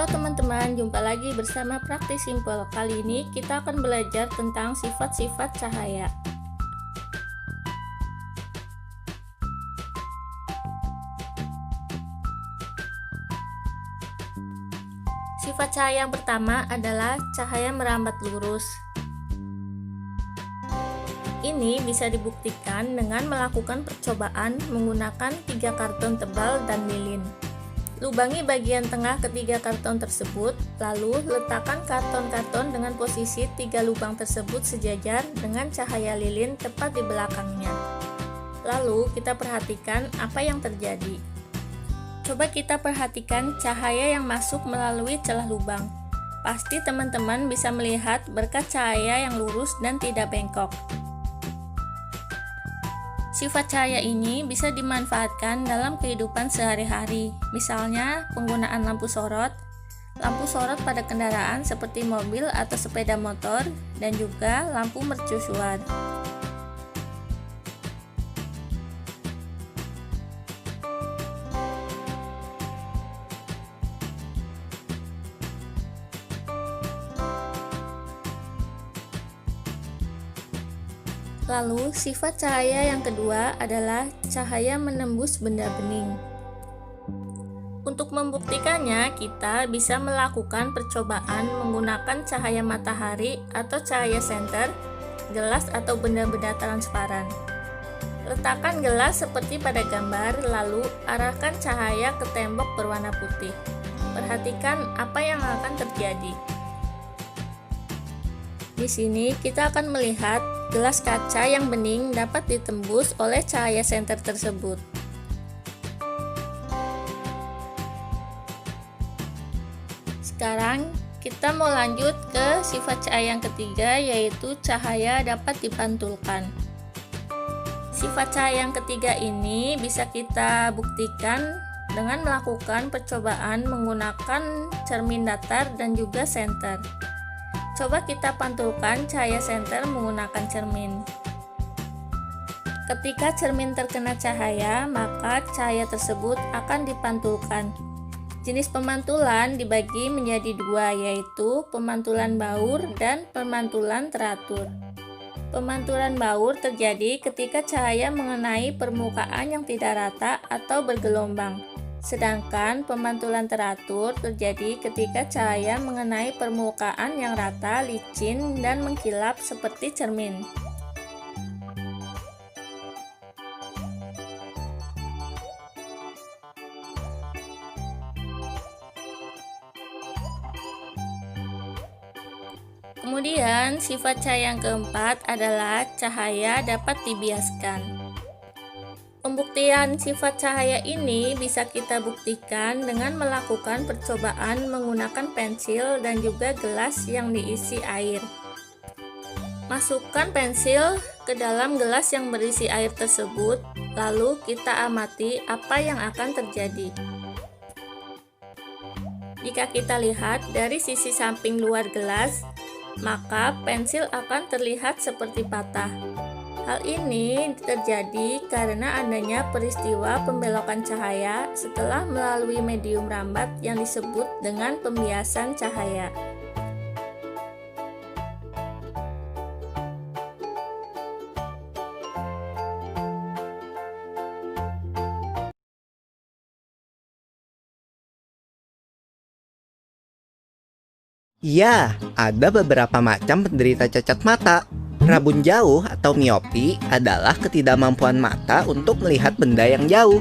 Halo teman-teman, jumpa lagi bersama Praktis Simpel. Kali ini kita akan belajar tentang sifat-sifat cahaya. Sifat cahaya yang pertama adalah cahaya merambat lurus. Ini bisa dibuktikan dengan melakukan percobaan menggunakan 3 karton tebal dan lilin. Lubangi bagian tengah ketiga karton tersebut, lalu letakkan karton-karton dengan posisi 3 lubang tersebut sejajar dengan cahaya lilin tepat di belakangnya. Lalu kita perhatikan apa yang terjadi. Coba kita perhatikan cahaya yang masuk melalui celah lubang. Pasti teman-teman bisa melihat berkat cahaya yang lurus dan tidak bengkok. Sifat cahaya ini bisa dimanfaatkan dalam kehidupan sehari-hari, misalnya penggunaan lampu sorot pada kendaraan seperti mobil atau sepeda motor, dan juga lampu mercusuar. Lalu, sifat cahaya yang kedua adalah cahaya menembus benda bening. Untuk membuktikannya, kita bisa melakukan percobaan menggunakan cahaya matahari atau cahaya senter, gelas atau benda-benda transparan. Letakkan gelas seperti pada gambar, lalu arahkan cahaya ke tembok berwarna putih. Perhatikan apa yang akan terjadi. Di sini kita akan melihat gelas kaca yang bening dapat ditembus oleh cahaya senter tersebut. Sekarang kita mau lanjut ke sifat cahaya yang ketiga, yaitu cahaya dapat dipantulkan. Sifat cahaya yang ketiga ini bisa kita buktikan dengan melakukan percobaan menggunakan cermin datar dan juga senter. Coba kita pantulkan cahaya senter menggunakan cermin. Ketika cermin terkena cahaya, maka cahaya tersebut akan dipantulkan. Jenis pemantulan dibagi menjadi 2, yaitu pemantulan baur dan pemantulan teratur. Pemantulan baur terjadi ketika cahaya mengenai permukaan yang tidak rata atau bergelombang. Sedangkan pemantulan teratur terjadi ketika cahaya mengenai permukaan yang rata, licin, dan mengkilap seperti cermin. Kemudian, sifat cahaya yang keempat adalah cahaya dapat dibiaskan. Pembuktian sifat cahaya ini bisa kita buktikan dengan melakukan percobaan menggunakan pensil dan juga gelas yang diisi air. Masukkan pensil ke dalam gelas yang berisi air tersebut, lalu kita amati apa yang akan terjadi. Jika kita lihat dari sisi samping luar gelas, maka pensil akan terlihat seperti patah. Hal ini terjadi karena adanya peristiwa pembelokan cahaya setelah melalui medium rambat yang disebut dengan pembiasan cahaya. Ya, ada beberapa macam penderita cacat mata. Rabun jauh atau miopi adalah ketidakmampuan mata untuk melihat benda yang jauh.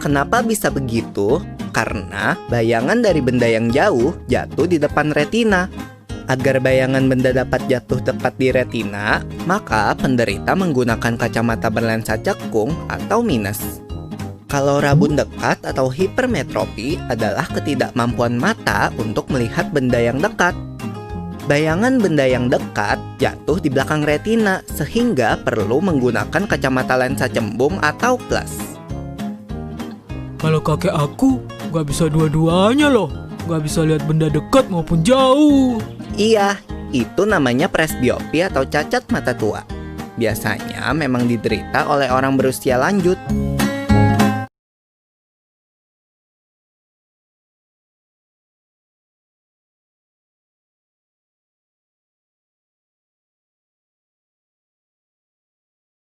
Kenapa bisa begitu? Karena bayangan dari benda yang jauh jatuh di depan retina. Agar bayangan benda dapat jatuh tepat di retina, maka penderita menggunakan kacamata berlensa cekung atau minus. Kalau rabun dekat atau hipermetropi adalah ketidakmampuan mata untuk melihat benda yang dekat. Bayangan benda yang dekat jatuh di belakang retina sehingga perlu menggunakan kacamata lensa cembung atau plus. Kalau kakek aku gak bisa dua-duanya loh. Gak bisa lihat benda dekat maupun jauh. Iya, itu namanya presbiopi atau cacat mata tua. Biasanya memang diderita oleh orang berusia lanjut.